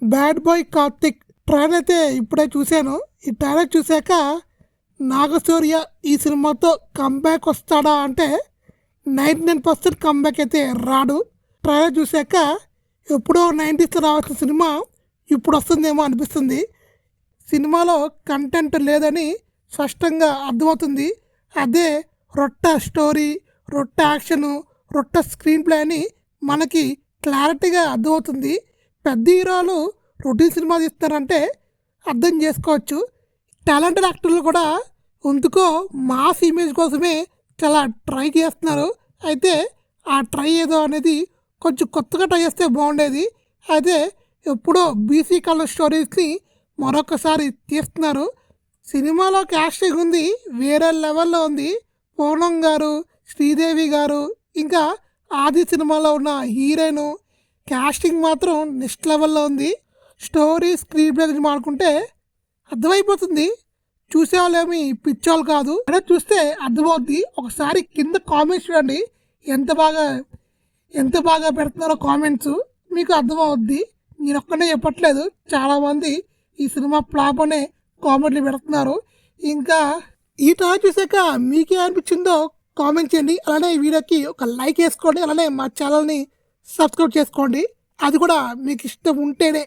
Bad boy Karthik trailer అయితే ఇప్పుడే చూశాను. ఈ ట్రైలర్ చూశాక నాగశౌర్య ఈ సినిమాతో కంబ్యాక్ వస్తాడా అంటే 99% కంబ్యాక్ అయితే రాడు. ట్రైలర్ చూశాక ఎప్పుడో 90s రావాల్సిన సినిమా ఇప్పుడు వస్తుందేమో అనిపిస్తుంది. సినిమాలో కంటెంట్ లేదని స్పష్టంగా అర్థమవుతుంది. అదే రొట్ట స్టోరీ, రొట్ట యాక్షను, రొట్ట స్క్రీన్ ప్లే అని మనకి క్లారిటీగా అర్థమవుతుంది. పెద్ద హీరోలు రొటీన్ సినిమా తీస్తారంటే అర్థం చేసుకోవచ్చు. టాలెంటెడ్ యాక్టర్లు కూడా ఎందుకో మాస్ ఇమేజ్ కోసమే చాలా ట్రై చేస్తున్నారు. అయితే ఆ ట్రై ఏదో అనేది కొంచెం కొత్తగా ట్రై చేస్తే బాగుండేది. అయితే ఎప్పుడో బీసీ కలర్ స్టోరీస్ని మరొకసారి తీస్తున్నారు. సినిమాలో క్యాస్టింగ్ ఉంది, వేరే లెవెల్లో ఉంది. పూర్ణం గారు, శ్రీదేవి గారు, ఇంకా ఆది సినిమాలో ఉన్న హీరోయిన్ క్యాస్టింగ్ మాత్రం నెక్స్ట్ లెవెల్లో ఉంది. స్టోరీ స్క్రీన్ ప్లే గురించి మాట్లాడుకుంటే అర్థమైపోతుంది. చూసేవాళ్ళేమి పిచ్చోళ్ళు కాదు, అదే చూస్తే అర్థమవుద్ది. ఒకసారి కింద కామెంట్స్ చూడండి, ఎంత బాగా పెడుతున్నారో కామెంట్స్ మీకు అర్థమవుద్ది. నేను ఒక్కనే చెప్పట్లేదు, చాలామంది ఈ సినిమా ఫ్లాప్ అనే కామెంట్లు పెడుతున్నారు. ఇంకా ఈ ట్రైలర్ చూసాక మీకే అనిపించిందో కామెంట్ చేయండి. అలానే ఈ వీడియోకి ఒక లైక్ వేసుకోండి. అలానే మా ఛానల్ని సబ్స్క్రైబ్ చేసుకోండి. అది కూడా మీకు ఇష్టం ఉంటేనే.